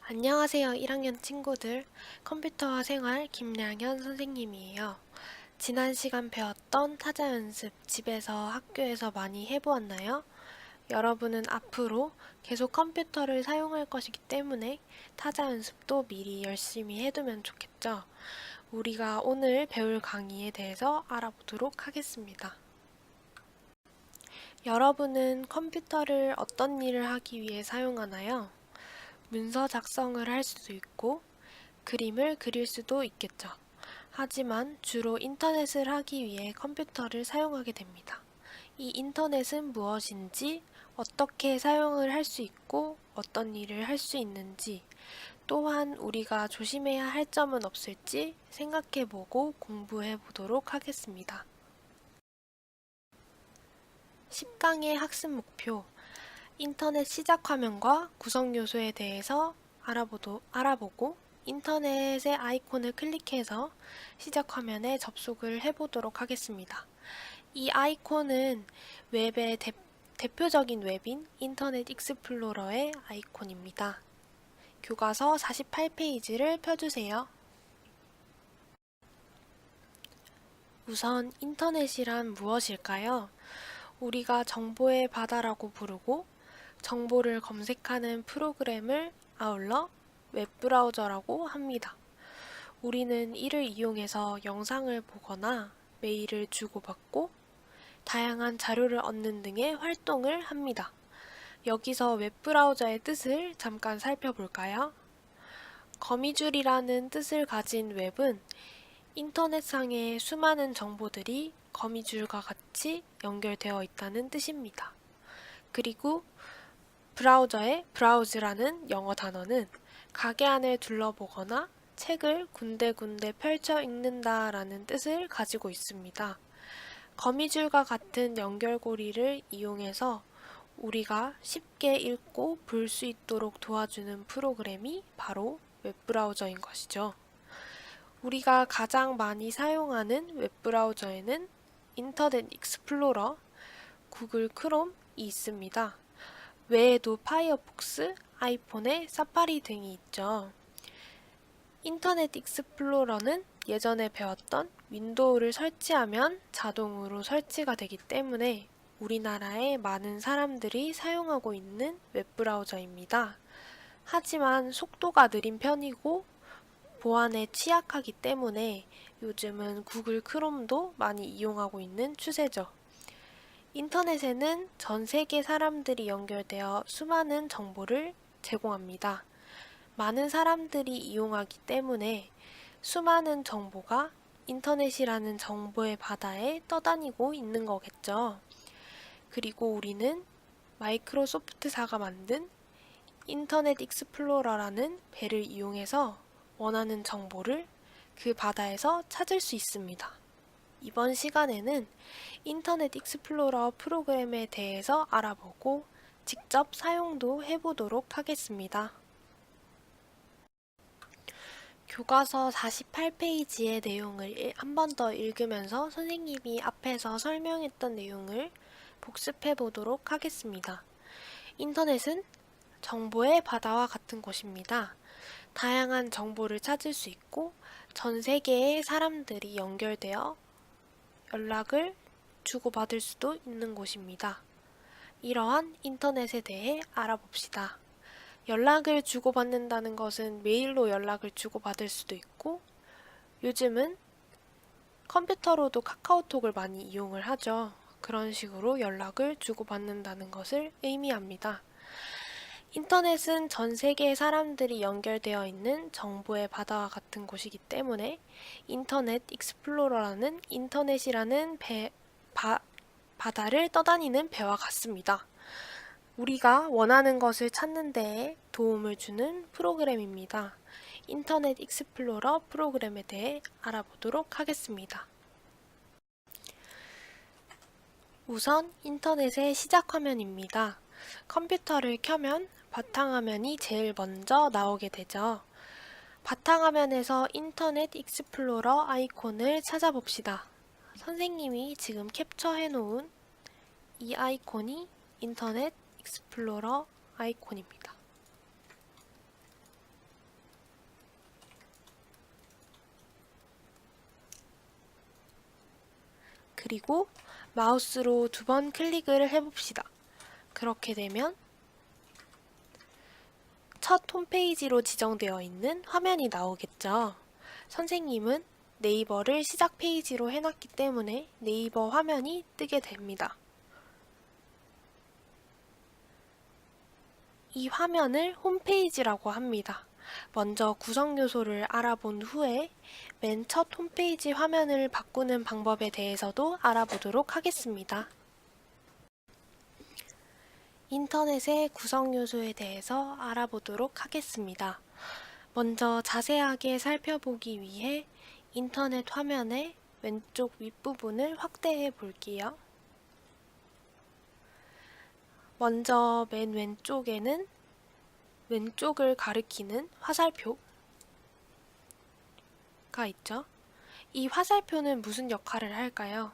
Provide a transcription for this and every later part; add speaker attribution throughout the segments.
Speaker 1: 안녕하세요, 1학년 친구들. 컴퓨터와 생활 김량현 선생님이에요. 지난 시간 배웠던 타자 연습 집에서 학교에서 많이 해보았나요? 여러분은 앞으로 계속 컴퓨터를 사용할 것이기 때문에 타자 연습도 미리 열심히 해두면 좋겠죠? 우리가 오늘 배울 강의에 대해서 알아보도록 하겠습니다. 여러분은 컴퓨터를 어떤 일을 하기 위해 사용하나요? 문서 작성을 할 수도 있고 그림을 그릴 수도 있겠죠. 하지만 주로 인터넷을 하기 위해 컴퓨터를 사용하게 됩니다. 이 인터넷은 무엇인지, 어떻게 사용을 할 수 있고 어떤 일을 할 수 있는지, 또한 우리가 조심해야 할 점은 없을지 생각해보고 공부해 보도록 하겠습니다. 10강의 학습 목표, 인터넷 시작 화면과 구성 요소에 대해서 알아보고 인터넷의 아이콘을 클릭해서 시작 화면에 접속을 해보도록 하겠습니다. 이 아이콘은 웹의 대표적인 웹인 인터넷 익스플로러의 아이콘입니다. 교과서 48페이지를 펴주세요. 우선 인터넷이란 무엇일까요? 우리가 정보의 바다라고 부르고 정보를 검색하는 프로그램을 아울러 웹브라우저라고 합니다. 우리는 이를 이용해서 영상을 보거나 메일을 주고받고 다양한 자료를 얻는 등의 활동을 합니다. 여기서 웹브라우저의 뜻을 잠깐 살펴볼까요? 거미줄이라는 뜻을 가진 웹은 인터넷상의 수많은 정보들이 거미줄과 같이 연결되어 있다는 뜻입니다. 그리고 브라우저의 브라우즈라는 영어 단어는 가게 안을 둘러보거나 책을 군데군데 펼쳐 읽는다 라는 뜻을 가지고 있습니다. 거미줄과 같은 연결고리를 이용해서 우리가 쉽게 읽고 볼 수 있도록 도와주는 프로그램이 바로 웹브라우저인 것이죠. 우리가 가장 많이 사용하는 웹브라우저에는 인터넷 익스플로러, 구글 크롬이 있습니다. 외에도 파이어폭스, 아이폰의 사파리 등이 있죠. 인터넷 익스플로러는 예전에 배웠던 윈도우를 설치하면 자동으로 설치가 되기 때문에 우리나라에 많은 사람들이 사용하고 있는 웹브라우저입니다. 하지만 속도가 느린 편이고 보안에 취약하기 때문에 요즘은 구글 크롬도 많이 이용하고 있는 추세죠. 인터넷에는 전 세계 사람들이 연결되어 수많은 정보를 제공합니다. 많은 사람들이 이용하기 때문에 수많은 정보가 인터넷이라는 정보의 바다에 떠다니고 있는 거겠죠. 그리고 우리는 마이크로소프트사가 만든 인터넷 익스플로러라는 배를 이용해서 원하는 정보를 그 바다에서 찾을 수 있습니다. 이번 시간에는 인터넷 익스플로러 프로그램에 대해서 알아보고 직접 사용도 해보도록 하겠습니다. 교과서 48페이지의 내용을 한 번 더 읽으면서 선생님이 앞에서 설명했던 내용을 복습해 보도록 하겠습니다. 인터넷은 정보의 바다와 같은 곳입니다. 다양한 정보를 찾을 수 있고 전 세계의 사람들이 연결되어 연락을 주고받을 수도 있는 곳입니다. 이러한 인터넷에 대해 알아봅시다. 연락을 주고받는다는 것은 메일로 연락을 주고받을 수도 있고 요즘은 컴퓨터로도 카카오톡을 많이 이용을 하죠. 그런 식으로 연락을 주고받는다는 것을 의미합니다. 인터넷은 전 세계의 사람들이 연결되어 있는 정보의 바다와 같은 곳이기 때문에 인터넷 익스플로러라는 인터넷이라는 바다를 떠다니는 배와 같습니다. 우리가 원하는 것을 찾는 데에 도움을 주는 프로그램입니다. 인터넷 익스플로러 프로그램에 대해 알아보도록 하겠습니다. 우선 인터넷의 시작 화면입니다. 컴퓨터를 켜면 바탕화면이 제일 먼저 나오게 되죠. 바탕화면에서 인터넷 익스플로러 아이콘을 찾아봅시다. 선생님이 지금 캡처해 놓은 이 아이콘이 인터넷 익스플로러 아이콘입니다. 그리고 마우스로 2번 클릭을 해봅시다. 그렇게 되면 첫 홈페이지로 지정되어 있는 화면이 나오겠죠. 선생님은 네이버를 시작 페이지로 해놨기 때문에 네이버 화면이 뜨게 됩니다. 이 화면을 홈페이지라고 합니다. 먼저 구성 요소를 알아본 후에 맨 첫 홈페이지 화면을 바꾸는 방법에 대해서도 알아보도록 하겠습니다. 인터넷의 구성 요소에 대해서 알아보도록 하겠습니다. 먼저 자세하게 살펴보기 위해 인터넷 화면의 왼쪽 윗부분을 확대해 볼게요. 먼저 맨 왼쪽에는 왼쪽을 가리키는 화살표가 있죠. 이 화살표는 무슨 역할을 할까요?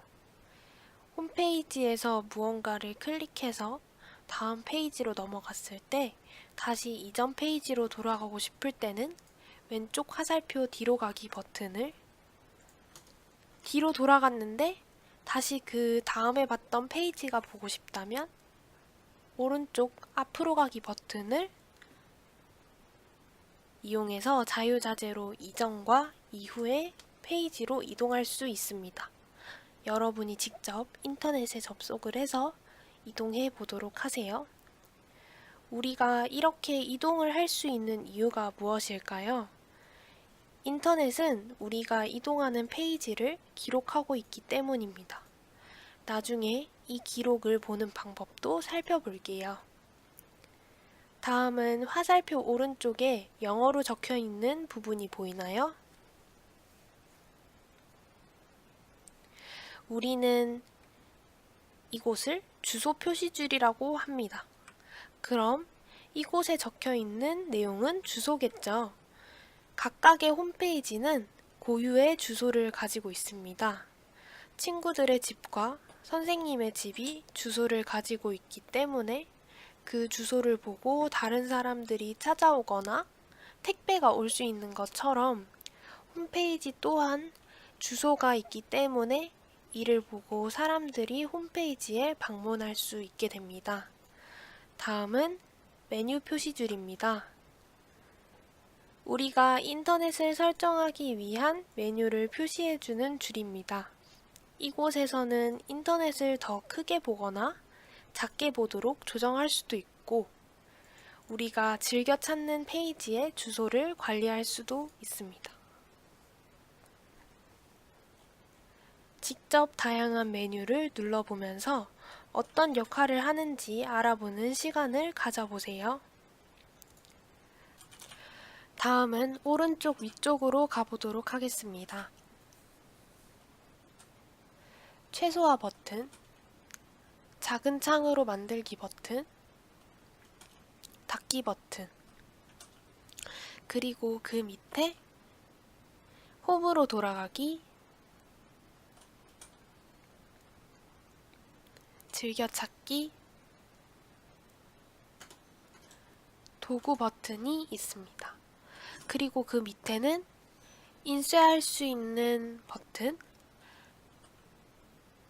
Speaker 1: 홈페이지에서 무언가를 클릭해서 다음 페이지로 넘어갔을 때 다시 이전 페이지로 돌아가고 싶을 때는 왼쪽 화살표 뒤로 가기 버튼을 뒤로 돌아갔는데 다시 그 다음에 봤던 페이지가 보고 싶다면 오른쪽 앞으로 가기 버튼을 이용해서 자유자재로 이전과 이후의 페이지로 이동할 수 있습니다. 여러분이 직접 인터넷에 접속을 해서 이동해 보도록 하세요. 우리가 이렇게 이동을 할 수 있는 이유가 무엇일까요? 인터넷은 우리가 이동하는 페이지를 기록하고 있기 때문입니다. 나중에 이 기록을 보는 방법도 살펴볼게요. 다음은 화살표 오른쪽에 영어로 적혀 있는 부분이 보이나요? 우리는 이곳을 주소 표시줄이라고 합니다. 그럼 이곳에 적혀 있는 내용은 주소겠죠. 각각의 홈페이지는 고유의 주소를 가지고 있습니다. 친구들의 집과 선생님의 집이 주소를 가지고 있기 때문에 그 주소를 보고 다른 사람들이 찾아오거나 택배가 올 수 있는 것처럼 홈페이지 또한 주소가 있기 때문에 이를 보고 사람들이 홈페이지에 방문할 수 있게 됩니다. 다음은 메뉴 표시줄입니다. 우리가 인터넷을 설정하기 위한 메뉴를 표시해주는 줄입니다. 이곳에서는 인터넷을 더 크게 보거나 작게 보도록 조정할 수도 있고 우리가 즐겨 찾는 페이지의 주소를 관리할 수도 있습니다. 직접 다양한 메뉴를 눌러보면서 어떤 역할을 하는지 알아보는 시간을 가져보세요. 다음은 오른쪽 위쪽으로 가보도록 하겠습니다. 최소화 버튼, 작은 창으로 만들기 버튼, 닫기 버튼, 그리고 그 밑에 홈으로 돌아가기, 즐겨찾기, 도구 버튼이 있습니다. 그리고 그 밑에는 인쇄할 수 있는 버튼,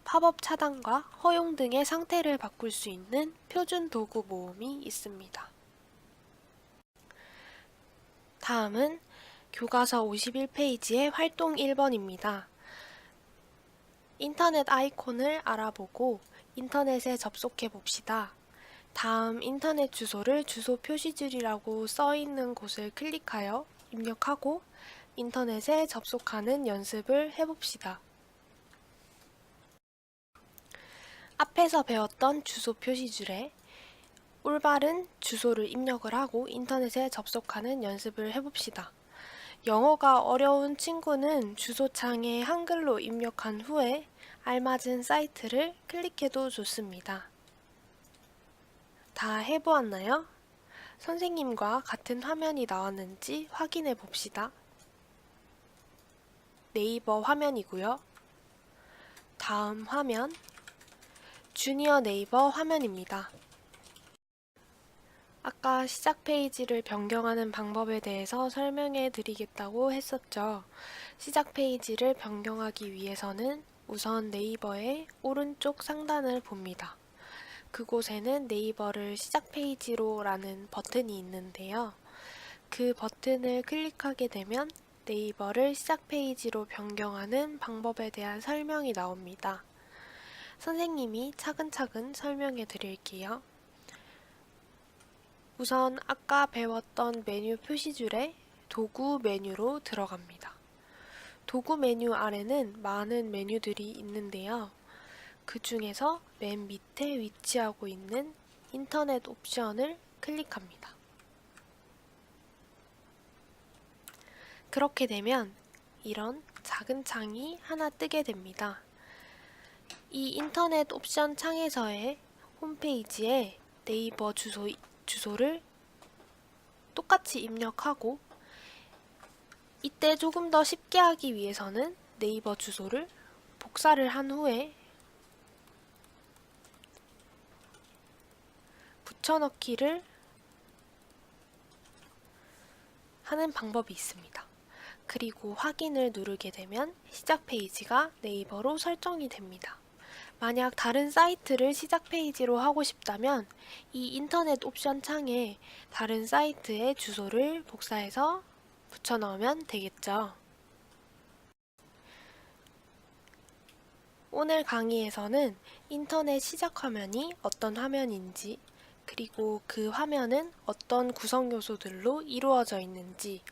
Speaker 1: 팝업 차단과 허용 등의 상태를 바꿀 수 있는 표준 도구 모음이 있습니다. 다음은 교과서 51페이지의 활동 1번입니다. 인터넷 아이콘을 알아보고 인터넷에 접속해 봅시다. 다음 인터넷 주소를 주소 표시줄이라고 써있는 곳을 클릭하여 입력하고 인터넷에 접속하는 연습을 해봅시다. 앞에서 배웠던 주소 표시줄에 올바른 주소를 입력을 하고 인터넷에 접속하는 연습을 해봅시다. 영어가 어려운 친구는 주소창에 한글로 입력한 후에 알맞은 사이트를 클릭해도 좋습니다. 다 해보았나요? 선생님과 같은 화면이 나왔는지 확인해 봅시다. 네이버 화면이고요. 다음 화면, 주니어 네이버 화면입니다. 아까 시작 페이지를 변경하는 방법에 대해서 설명해 드리겠다고 했었죠. 시작 페이지를 변경하기 위해서는 우선 네이버의 오른쪽 상단을 봅니다. 그곳에는 네이버를 시작 페이지로 라는 버튼이 있는데요. 그 버튼을 클릭하게 되면 네이버를 시작 페이지로 변경하는 방법에 대한 설명이 나옵니다. 선생님이 차근차근 설명해 드릴게요. 우선 아까 배웠던 메뉴 표시줄에 도구 메뉴로 들어갑니다. 도구 메뉴 아래는 많은 메뉴들이 있는데요. 그 중에서 맨 밑에 위치하고 있는 인터넷 옵션을 클릭합니다. 그렇게 되면 이런 작은 창이 하나 뜨게 됩니다. 이 인터넷 옵션 창에서의 홈페이지에 네이버 주소를 똑같이 입력하고, 이때 조금 더 쉽게 하기 위해서는 네이버 주소를 복사를 한 후에 붙여넣기를 하는 방법이 있습니다. 그리고 확인을 누르게 되면 시작 페이지가 네이버로 설정이 됩니다. 만약 다른 사이트를 시작 페이지로 하고 싶다면 이 인터넷 옵션 창에 다른 사이트의 주소를 복사해서 붙여 넣으면 되겠죠. 오늘 강의에서는 인터넷 시작 화면이 어떤 화면인지, 그리고 그 화면은 어떤 구성 요소들로 이루어져 있는지,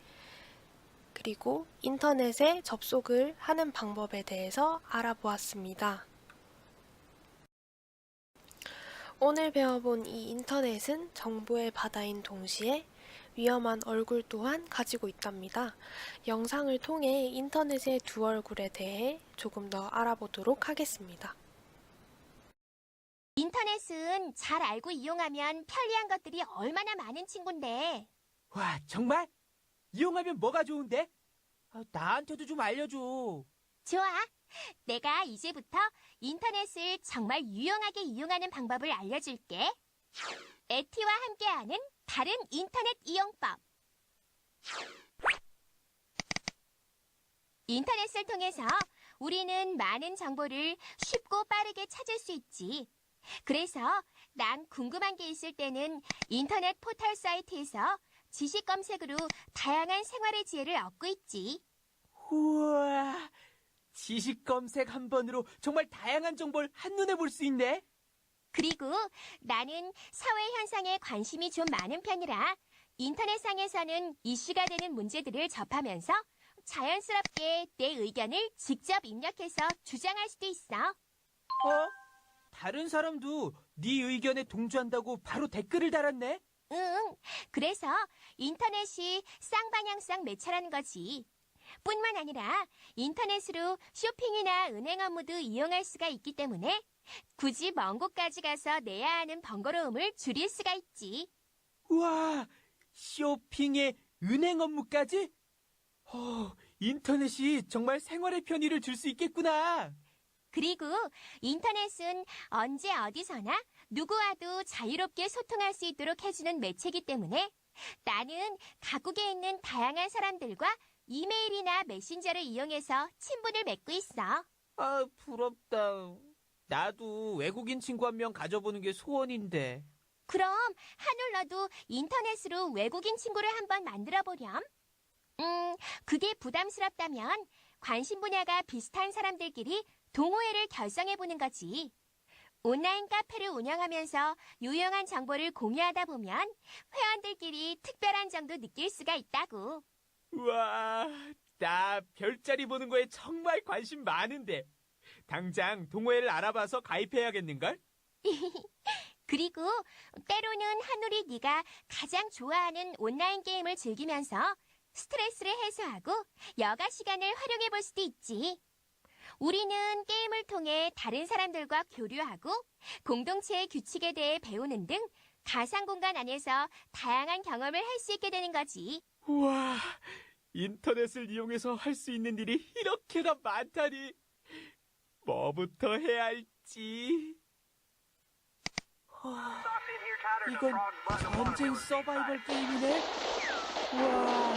Speaker 1: 그리고 인터넷에 접속을 하는 방법에 대해서 알아보았습니다. 오늘 배워본 이 인터넷은 정보의 바다인 동시에 위험한 얼굴 또한 가지고 있답니다. 영상을 통해 인터넷의 두 얼굴에 대해 조금 더 알아보도록 하겠습니다.
Speaker 2: 인터넷은 잘 알고 이용하면 편리한 것들이 얼마나 많은 친구인데.
Speaker 3: 와, 정말? 이용하면 뭐가 좋은데? 나한테도 좀 알려줘.
Speaker 2: 좋아. 내가 이제부터 인터넷을 정말 유용하게 이용하는 방법을 알려줄게. 에티와 함께하는 다른 인터넷 이용법. 인터넷을 통해서 우리는 많은 정보를 쉽고 빠르게 찾을 수 있지. 그래서 난 궁금한 게 있을 때는 인터넷 포털 사이트에서 지식 검색으로 다양한 생활의 지혜를 얻고 있지.
Speaker 3: 우와, 지식 검색 한 번으로 정말 다양한 정보를 한눈에 볼 수 있네.
Speaker 2: 그리고 나는 사회 현상에 관심이 좀 많은 편이라 인터넷상에서는 이슈가 되는 문제들을 접하면서 자연스럽게 내 의견을 직접 입력해서 주장할 수도 있어.
Speaker 3: 다른 사람도 네 의견에 동조한다고 바로 댓글을 달았네?
Speaker 2: 응, 그래서 인터넷이 쌍방향성 매체라는 거지. 뿐만 아니라 인터넷으로 쇼핑이나 은행 업무도 이용할 수가 있기 때문에 굳이 먼 곳까지 가서 내야 하는 번거로움을 줄일 수가 있지.
Speaker 3: 우와, 쇼핑에 은행 업무까지? 인터넷이 정말 생활의 편의를 줄 수 있겠구나.
Speaker 2: 그리고 인터넷은 언제 어디서나 누구와도 자유롭게 소통할 수 있도록 해주는 매체이기 때문에 나는 각국에 있는 다양한 사람들과 이메일이나 메신저를 이용해서 친분을 맺고 있어.
Speaker 3: 부럽다. 나도 외국인 친구 한 명 가져보는 게 소원인데.
Speaker 2: 그럼 한올 너도 인터넷으로 외국인 친구를 한번 만들어 보렴. 그게 부담스럽다면 관심 분야가 비슷한 사람들끼리 동호회를 결성해보는 거지. 온라인 카페를 운영하면서 유용한 정보를 공유하다 보면 회원들끼리 특별한 정도 느낄 수가 있다고.
Speaker 3: 우와, 나 별자리 보는 거에 정말 관심 많은데. 당장 동호회를 알아봐서 가입해야겠는걸?
Speaker 2: 그리고 때로는 한울이 네가 가장 좋아하는 온라인 게임을 즐기면서 스트레스를 해소하고 여가 시간을 활용해 볼 수도 있지. 우리는 게임을 통해 다른 사람들과 교류하고 공동체의 규칙에 대해 배우는 등 가상 공간 안에서 다양한 경험을 할 수 있게 되는 거지.
Speaker 3: 우와, 인터넷을 이용해서 할 수 있는 일이 이렇게나 많다니. 뭐부터 해야 할지. 이건 전쟁 서바이벌 게임이네. 우와,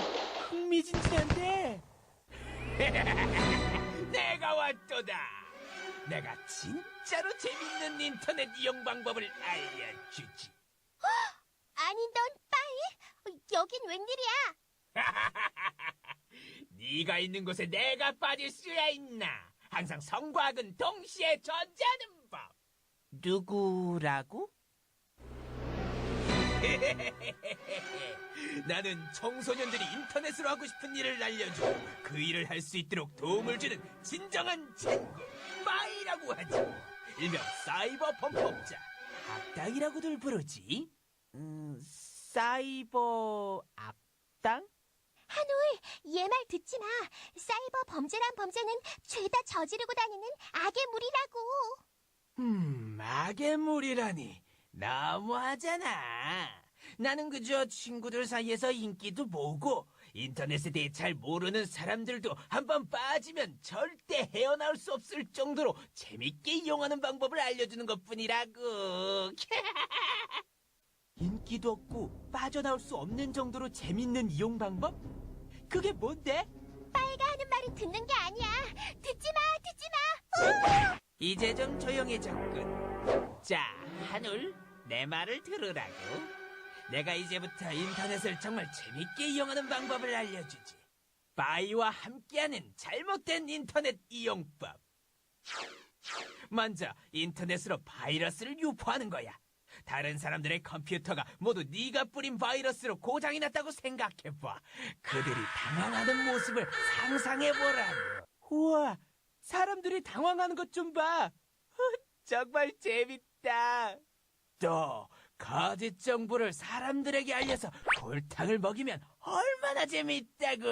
Speaker 3: 흥미진진한데. 내가 왔도다. 내가 진짜로 재밌는 인터넷 이용 방법을 알려주지.
Speaker 2: 아니, 넌 빠이? 여긴 웬일이야?
Speaker 3: 네가 있는 곳에 내가 빠질 수야 있나? 항상 성과 악은 동시에 존재하는 법. 누구라고? 나는 청소년들이 인터넷으로 하고 싶은 일을 알려주고 그 일을 할 수 있도록 도움을 주는 진정한 친구, 빠이라고 하지. 일명 사이버 범법자, 악당이라고들 부르지. 사이버 악당?
Speaker 2: 한울, 얘 말 듣지 마. 사이버 범죄란 범죄는 죄다 저지르고 다니는 악의 무리라고.
Speaker 3: 악의 무리라니. 너무하잖아. 나는 그저 친구들 사이에서 인기도 보고 인터넷에 대해 잘 모르는 사람들도 한번 빠지면 절대 헤어나올 수 없을 정도로 재밌게 이용하는 방법을 알려주는 것뿐이라고. 인기도 없고 빠져나올 수 없는 정도로 재밌는 이용 방법? 그게 뭔데?
Speaker 2: 빠이가 하는 말은 듣는 게 아니야. 듣지 마.
Speaker 3: 이제 좀 조용해졌군. 자, 한울, 내 말을 들으라고. 내가 이제부터 인터넷을 정말 재밌게 이용하는 방법을 알려주지. 빠이와 함께하는 잘못된 인터넷 이용법. 먼저 인터넷으로 바이러스를 유포하는 거야. 다른 사람들의 컴퓨터가 모두 네가 뿌린 바이러스로 고장이 났다고 생각해봐. 그들이 당황하는 모습을 상상해보라고. 우와, 사람들이 당황하는 것 좀 봐. 정말 재밌다. 또 거짓 정보를 사람들에게 알려서 골탕을 먹이면 얼마나 재밌다고.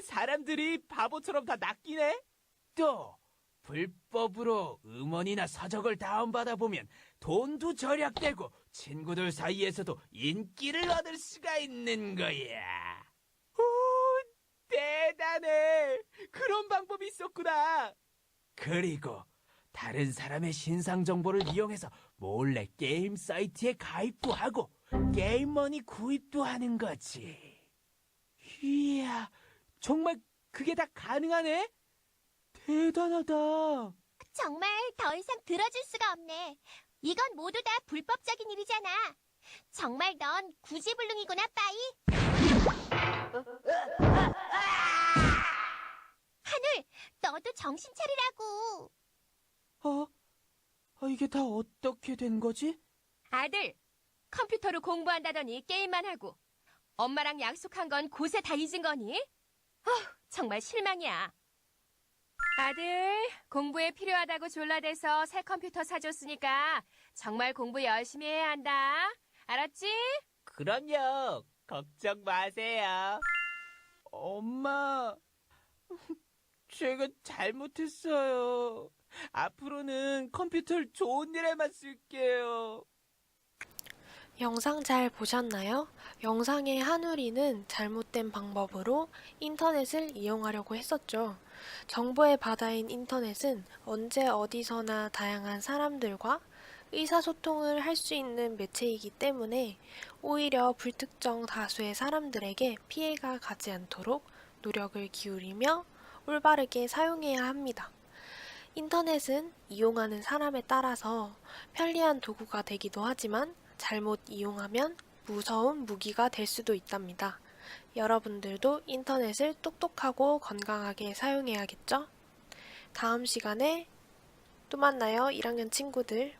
Speaker 3: 사람들이 바보처럼 다 낚이네. 또 불법으로 음원이나 서적을 다운받아 보면 돈도 절약되고 친구들 사이에서도 인기를 얻을 수가 있는 거야. 오, 대단해. 그런 방법이 있었구나. 그리고 다른 사람의 신상 정보를 이용해서 몰래 게임 사이트에 가입도 하고 게임머니 구입도 하는 거지. 이야, 정말 그게 다 가능하네? 대단하다.
Speaker 2: 정말 더 이상 들어줄 수가 없네. 이건 모두 다 불법적인 일이잖아. 정말 넌 구지불능이구나, 빠이. 하늘, 너도 정신 차리라고.
Speaker 3: 이게 다 어떻게 된 거지?
Speaker 4: 아들, 컴퓨터로 공부한다더니 게임만 하고 엄마랑 약속한 건 곳에 다 잊은 거니? 정말 실망이야. 아들, 공부에 필요하다고 졸라대서 새 컴퓨터 사줬으니까 정말 공부 열심히 해야 한다. 알았지?
Speaker 3: 그럼요. 걱정 마세요. 엄마, 제가 잘못했어요. 앞으로는 컴퓨터를 좋은 일에만 쓸게요.
Speaker 1: 영상 잘 보셨나요? 영상의 한우리는 잘못된 방법으로 인터넷을 이용하려고 했었죠. 정보의 바다인 인터넷은 언제 어디서나 다양한 사람들과 의사소통을 할 수 있는 매체이기 때문에 오히려 불특정 다수의 사람들에게 피해가 가지 않도록 노력을 기울이며 올바르게 사용해야 합니다. 인터넷은 이용하는 사람에 따라서 편리한 도구가 되기도 하지만 잘못 이용하면 무서운 무기가 될 수도 있답니다. 여러분들도 인터넷을 똑똑하고 건강하게 사용해야겠죠? 다음 시간에 또 만나요, 1학년 친구들.